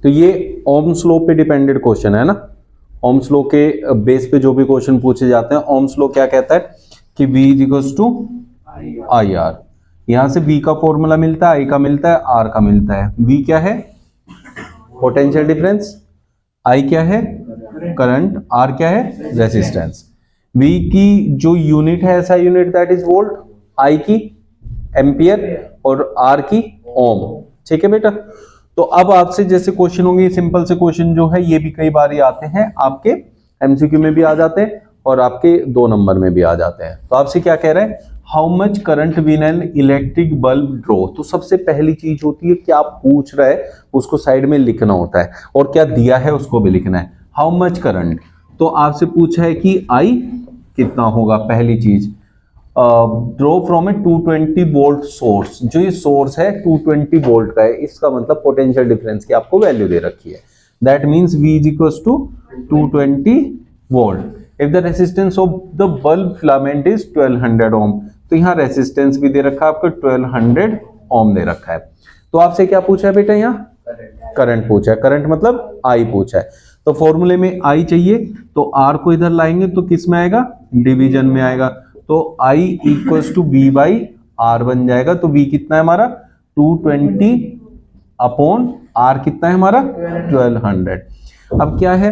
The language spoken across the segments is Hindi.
तो ये ओम्स लॉ पे डिपेंडेड क्वेश्चन है ना। ओम्स लॉ के बेस पे जो भी क्वेश्चन पूछे जाते हैं, ओम्स लॉ क्या कहता है कि V equals to I R. यहां से V का फॉर्मूला मिलता है, I का मिलता है, R का मिलता है। V क्या है? Potential difference. I क्या है? करंट। R क्या है? रेजिस्टेंस। V की जो यूनिट है ऐसा unit that is volt, I की एम्पियर और R की ओम। ठीक है बेटा। तो अब आपसे जैसे क्वेश्चन होंगे, सिंपल से क्वेश्चन जो है ये भी कई बार आते हैं, आपके एमसीक्यू में भी आ जाते हैं और आपके 2 नंबर में भी आ जाते हैं। तो आपसे क्या कह रहे हैं, how much current will an electric bulb draw. तो सबसे पहली चीज होती है क्या आप पूछ रहे हैं उसको साइड में लिखना होता है, और क्या दिया है उसको भी लिखना है। हाउ मच करंट, तो आपसे पूछा है कि आई कितना होगा। पहली चीज draw from a 220 volt source, जो ये सोर्स है 220 वोल्ट का है, इसका मतलब पोटेंशियल डिफरेंस की आपको वैल्यू दे रखी है। That means V is equals to 220 volt. If the resistance of the bulb filament is 1200 ohm, तो यहाँ रेजिस्टेंस भी दे रखा है आपको 1200 ओम दे रखा है। तो आपसे क्या पूछा है बेटा, यहाँ करंट पूछा है। करंट मतलब I पूछा है। तो फॉर्मूले में I चाहिए, तो R को इधर लाएंगे तो किस में आएगा, डिवीजन में आएगा। तो I equals to V by R बन जाएगा। तो V कितना है हमारा 220 अपॉन R कितना है हमारा 1200। अब क्या है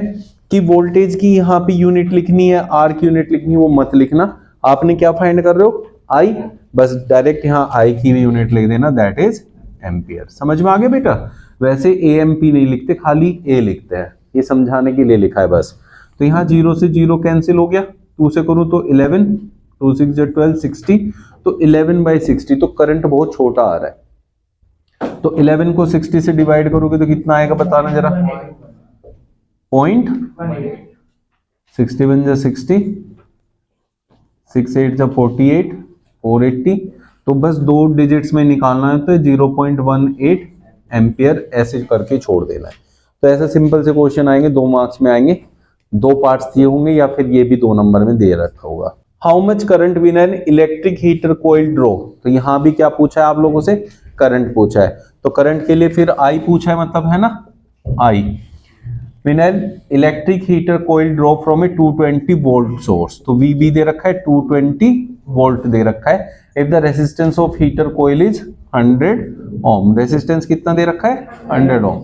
कि वोल्टेज की यहाँ पे यूनिट लिखनी है, R की यूनिट लिखनी है, वो मत लिखना। आपने क्या फाइंड कर रहे हो, I, बस डायरेक्ट यहाँ I की भी यूनिट लिख देना, दैट इज एम्पियर। समझ में आ गया बेटा। वैसे AMP नहीं लिखते, खाली A लिखते हैं, ये समझाने के लिए लिखा है बस। तो यहाँ 0 से 0 कैंसिल हो गया, 2 से करूँ तो 11, 2 6 12 60, तो 11/60। तो करंट बहुत छोटा आ रहा है, तो 11 को 60 से डिवाइड करोगे तो कितना आएगा बताना जरा, 0.60 बन जा 60, 6 8 जा 48, 480। तो बस 2 डिजिट्स में निकालना है, तो 0.18 एम्पियर ऐसे करके छोड़ देना है। तो ऐसे सिंपल से क्वेश्चन आएंगे, 2 मार्क्स में आएंगे, 2 पार्ट्स दिए होंगे या फिर ये भी 2 नंबर में दे रखा होगा। How much current will an electric heater coil draw, तो यहां भी क्या पूछा है आप लोगों से, करंट पूछा है। तो करंट के लिए फिर I पूछा है, मतलब है ना I will an electric heater coil draw from a 220 volt source. तो V भी दे रखा है, 220 वोल्ट दे रखा है। If the resistance of heater coil is 100 ohm, resistance कितना दे रखा है 100 ओम।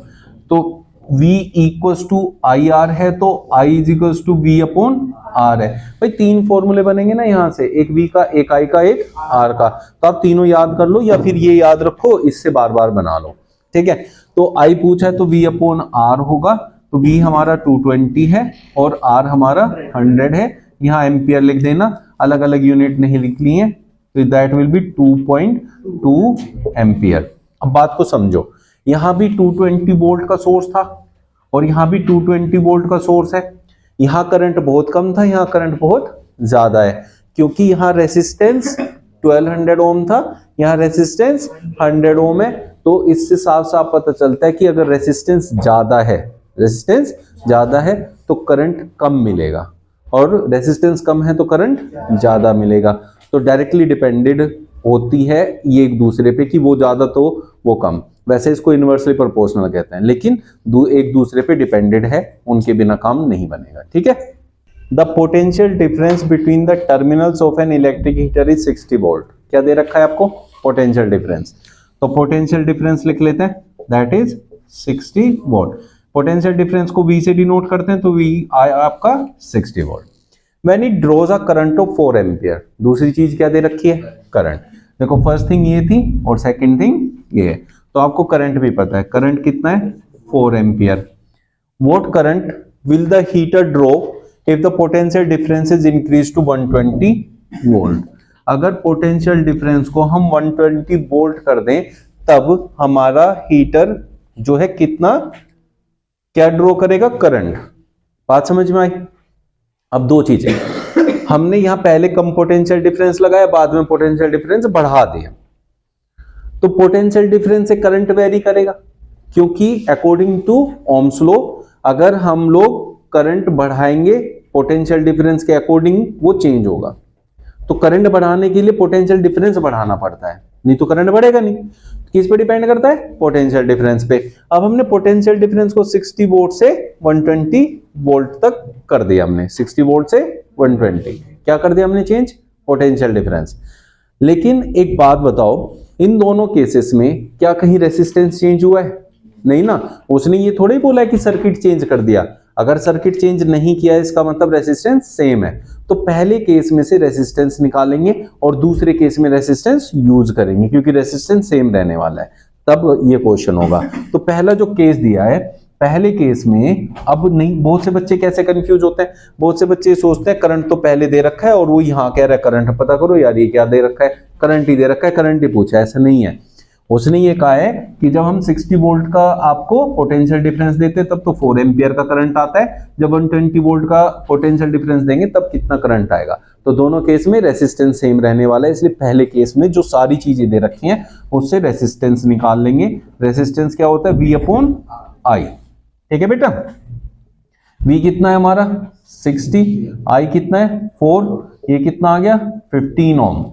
तो V equals to I R है, तो I is equals to V upon R है। भाई 3 फॉर्मूले बनेंगे ना यहाँ से, एक V का, एक I का, एक R का। तो आप तीनों याद कर लो या फिर ये याद रखो, इससे बार बार बना लो। ठीक है, तो I पूछा है तो V अपॉन R होगा। तो V हमारा 220 है और R हमारा 100 है। यहाँ एम्पियर लिख देना, अलग अलग यूनिट नहीं लिख ली है, तो दैट विल बी 2.2 एम्पियर। अब बात को समझो, यहां भी 220 वोल्ट का सोर्स था और यहां भी 220 वोल्ट का सोर्स है। यहां करंट बहुत कम था, यहां करंट बहुत ज्यादा है, क्योंकि यहां रेजिस्टेंस 1200 ओम था, यहां रेजिस्टेंस 100 ओम है। तो इससे साफ साफ पता चलता है कि अगर रेजिस्टेंस ज्यादा है, रेजिस्टेंस ज्यादा है तो करंट कम मिलेगा, और रेजिस्टेंस कम है तो करंट ज्यादा मिलेगा। तो डायरेक्टली डिपेंडेड होती है ये एक दूसरे पे, कि वो ज्यादा तो वो कम। वैसे इसको इनवर्सली प्रोपोर्शनल कहते हैं, लेकिन एक दूसरे पे डिपेंडेड है, उनके बिना काम नहीं बनेगा। ठीक है। The potential difference between the terminals of N electric heater is 60 volt. क्या दे रखा है आपको, पोटेंशियल डिफरेंस। तो पोटेंशियल डिफरेंस लिख लेते हैं, that is 60 volt. Potential difference को V से डिनोट करते हैं, तो V आया आपका 60 volt. When it draws a current of 4 ampere, दूसरी चीज क्या दे रखी है, करंट। देखो फर्स्ट थिंग ये थी और सेकंड थिंग ये है, तो आपको करंट भी पता है, करंट कितना है 4 ampere. What current will the heater draw if the potential difference is increased to 120 volt. अगर पोटेंशियल डिफरेंस को हम 120 वोल्ट कर दें, तब हमारा हीटर जो है कितना क्या ड्रॉ करेगा, करंट। बात समझ में आई। अब 2 चीजें, हमने यहां पहले कम पोटेंशियल डिफरेंस लगाया, बाद में पोटेंशियल डिफरेंस बढ़ा दिया। तो पोटेंशियल डिफरेंस से करंट वेरी करेगा, क्योंकि अकॉर्डिंग टू ओम्स लॉ अगर हम लोग करंट बढ़ाएंगे पोटेंशियल डिफरेंस के अकॉर्डिंग वो चेंज होगा। तो करंट बढ़ाने के लिए पोटेंशियल डिफरेंस बढ़ाना पड़ता है। नहीं तो करंट बढ़ेगा नहीं। किस पे डिपेंड करता है? पोटेंशियल डिफरेंस पे। अब हमने पोटेंशियल डिफरेंस को 60 वोल्ट से 120 वोल्ट तक कर दिया हमने, 60 वोल्ट से 120 क्या कर दिया हमने चेंज? Potential difference. लेकिन एक बात बताओ, इन दोनों केसेस में क्या कहीं रेसिस्टेंस चेंज हुआ है? नहीं ना। उसने ये थोड़ी बोला है कि सर्किट चेंज कर दिया। अगर सर्किट चेंज नहीं किया इसका मतलब रेसिस्टेंस सेम है। तो पहले केस में से रेसिस्टेंस निकालेंगे और दूसरे केस में रेसिस्टेंस यूज करेंगे, क्योंकि रेसिस्टेंस सेम रहने वाला है, तब ये क्वेश्चन होगा। तो पहला जो केस दिया है, पहले केस में अब नहीं, बहुत से बच्चे कैसे कंफ्यूज होते हैं, बहुत से बच्चे सोचते हैं करंट तो पहले दे रखा है और वो यहाँ कह रहा है करंट पता करो। यार ये क्या दे रखा है? करंट ही दे रखा है, करंट ही पूछा है। ऐसा नहीं है। उसने ये कहा है कि जब हम 60 वोल्ट का आपको पोटेंशियल डिफरेंस देते हैं तब तो 4 एम्पियर का करंट आता है, जब 120 वोल्ट का पोटेंशियल डिफरेंस देंगे तब कितना करंट आएगा। तो दोनों केस में रेसिस्टेंस सेम रहने वाला है, इसलिए पहले केस में जो सारी चीजें दे रखी हैं उससे रेसिस्टेंस निकाल लेंगे। रेसिस्टेंस क्या होता है? V/I। ठीक है बेटा। V कितना है हमारा? 60, I कितना है? 4, ये कितना आ गया? 15 ओम।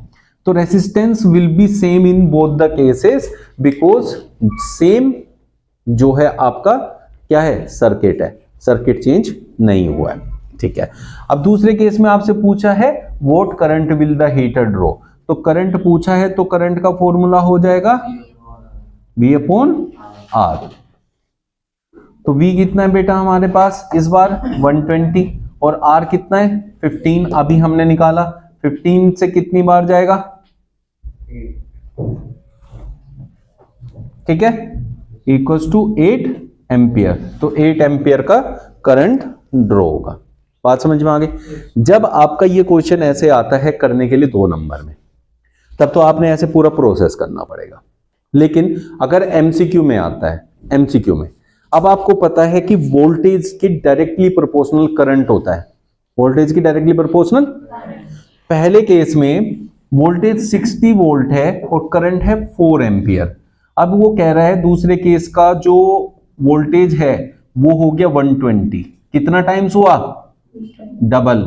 तो resistance will be same in both the cases because same जो है आपका क्या है? सर्किट है, सर्किट चेंज नहीं हुआ है। ठीक है। अब दूसरे केस में आपसे पूछा है what current will the heater draw. तो करंट पूछा है तो करंट का फॉर्मूला हो जाएगा V/R। तो V कितना है बेटा हमारे पास इस बार? 120 और R कितना है? 15। अभी हमने निकाला 15 से कितनी बार जाएगा? ठीक है, इक्वल्स टू 8 एम्पियर। तो 8 एम्पियर का करंट ड्रॉ होगा। बात समझ में आ गई? जब आपका ये क्वेश्चन ऐसे आता है करने के लिए 2 नंबर में, तब तो आपने ऐसे पूरा प्रोसेस करना पड़ेगा। लेकिन अगर एमसीक्यू में आता है, एमसीक्यू में अब आपको पता है कि वोल्टेज के डायरेक्टली प्रोपोर्शनल करंट होता है। वोल्टेज की डायरेक्टली प्रोपोर्शनल। पहले केस में वोल्टेज 60 वोल्ट है और करंट है 4 एम्पियर। अब वो कह रहा है दूसरे केस का जो वोल्टेज है वो हो गया 120। कितना टाइम्स हुआ? डबल।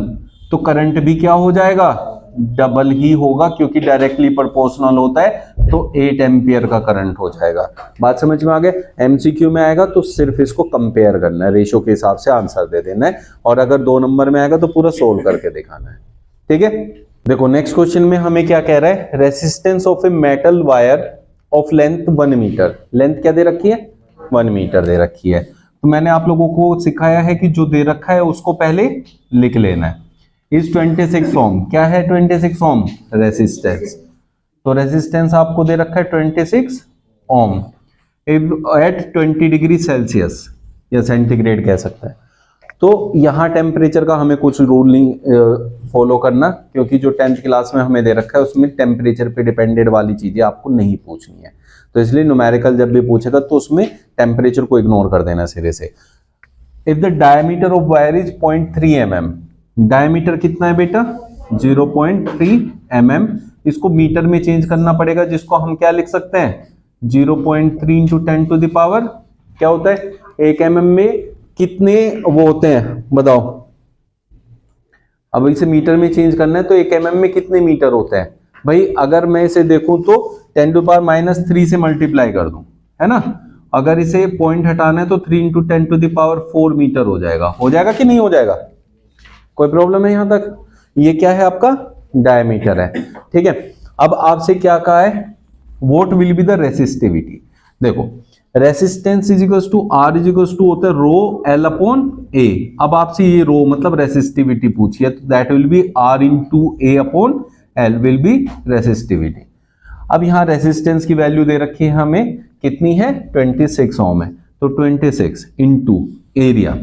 तो करंट भी क्या हो जाएगा? डबल ही होगा, क्योंकि डायरेक्टली प्रोपोर्शनल होता है। तो 8 एम्पियर का करंट हो जाएगा। बात समझ में आ गया? एमसीक्यू में आएगा तो सिर्फ इसको कंपेयर करना है, रेशो के हिसाब से आंसर दे देना है, और अगर 2 नंबर में आएगा तो पूरा सोल्व करके दिखाना है। ठीक है। देखो नेक्स्ट क्वेश्चन में हमें क्या कह रहा है? Resistance of a metal wire of length 1 metre. Length क्या दे रखी है? 1 मीटर दे रखी है। तो मैंने आप लोगों को सिखाया है कि जो दे रखा है उसको पहले लिख लेना है। इस 26 ओम क्या है? 26 ओम रेसिस्टेंस। तो रेसिस्टेंस आपको दे रखा है 26 ओम एट 20 डिग्री सेल्सियस या सेंटीग्रेड कह सकता है। तो यहाँ टेम्परेचर का हमें कुछ रूल नहीं फॉलो करना, क्योंकि जो 10th क्लास में हमें दे रखा है उसमें टेम्परेचर पे डिपेंडेड वाली चीजें आपको नहीं पूछनी है। तो इसलिए न्यूमेरिकल जब भी पूछेगा तो उसमें टेम्परेचर को इग्नोर कर देना सिरे से। If the diameter of wire is 0.3 mm, diameter कितना है बेटा? 0.3 mm। इसको मीटर में चेंज करना पड़ेगा, जिसको हम क्या लिख सकते हैं? 0.3 इंटू 10 टू द पावर क्या होता है? 1 mm में कितने वो होते हैं बताओ? अब इसे मीटर में चेंज करना है तो 1 mm में कितने मीटर होते हैं भाई? अगर मैं इसे देखूं तो 10 टू पावर -3 से मल्टीप्लाई कर दूं, है ना। अगर इसे पॉइंट हटाना है तो 3 into 10 to the power 4 metre हो जाएगा। हो जाएगा कि नहीं हो जाएगा? कोई प्रॉब्लम है यहां तक? ये क्या है आपका? डायमीटर है। ठीक है। अब आपसे क्या कहा है? What will be the resistivity. देखो resistance is equals to R is equals to होता है रो एल अपॉन ए। अब आपसे ये रो मतलब रेसिस्टिविटी पूछी है, तो that will be R into A upon L will be resistivity. अब यहाँ रेसिस्टेंस की वैल्यू दे रखी है हमें, कितनी है? 26 ओम है। तो 26 इंटू एरिया।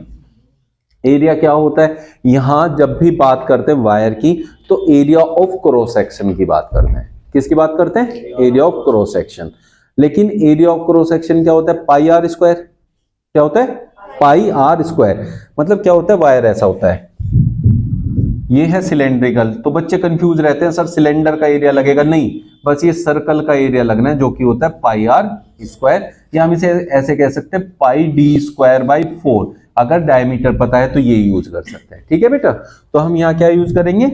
एरिया क्या होता है? यहां जब भी बात करते हैं वायर की तो एरिया ऑफ क्रॉस सेक्शन की बात करते हैं। किसकी बात करते हैं? Area of cross section. लेकिन एरिया ऑफ क्रॉस सेक्शन क्या होता है? पाई आर स्क्वायर। क्या होता है? पाई आर स्क्वायर। मतलब क्या होता है? वायर ऐसा होता है, ये है सिलेंड्रिकल। तो बच्चे कंफ्यूज रहते हैं, सर सिलेंडर का एरिया लगेगा? नहीं, बस ये सर्कल का एरिया लगना है, जो कि होता है पाई आर स्क्वायर, या हम इसे ऐसे कह सकते हैं पाई डी स्क्वायर बाई 4। अगर डायमीटर पता है तो ये यूज कर सकते हैं। ठीक है बेटा। तो हम यहाँ क्या यूज करेंगे?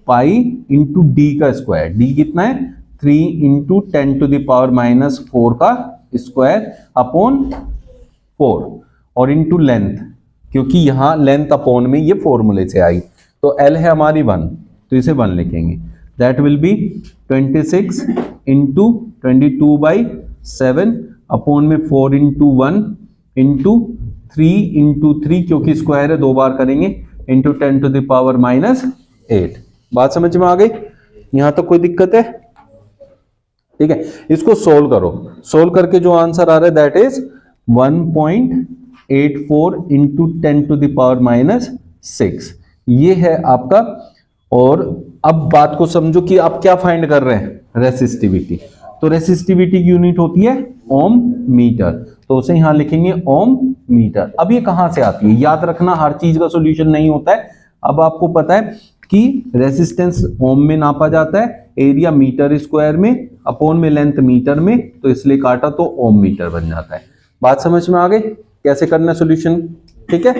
पाई इंटू डी का स्क्वायर। डी कितना है? 3 इंटू 10⁻⁻⁴ का स्क्वायर अपॉन 4 और इंटू लेंथ, क्योंकि यहां लेंथ अपॉन में ये फॉर्मूले से आई, तो L है हमारी 1, तो इसे 1 लिखेंगे। That will B 26 into 22/7 upon में 4 इंटू 1 इंटू 3 इंटू 3, क्योंकि स्क्वायर है 2 बार करेंगे, इंटू 10⁻⁸। बात समझ में आ गई? यहां तो कोई दिक्कत है? ठीक है, इसको सोल्व करो। सोल्व करके जो आंसर आ रहा है दैट इज 1.84 इंटू 10⁻⁻6, ये है आपका। और अब बात को समझो कि आप क्या फाइंड कर रहे हैं, रेसिस्टिविटी। तो रेसिस्टिविटी की यूनिट होती है ओम मीटर, तो उसे यहां लिखेंगे ओम मीटर। अब ये कहां से आती है, याद रखना हर चीज का सॉल्यूशन नहीं होता है। अब आपको पता है कि रेसिस्टेंस ओम में नापा जाता है, एरिया मीटर स्क्वायर में, अपॉन में लेंथ मीटर में, तो इसलिए काटा तो ओम मीटर बन जाता है। बात समझ में आ गई कैसे करना है सॉल्यूशन? ठीक है।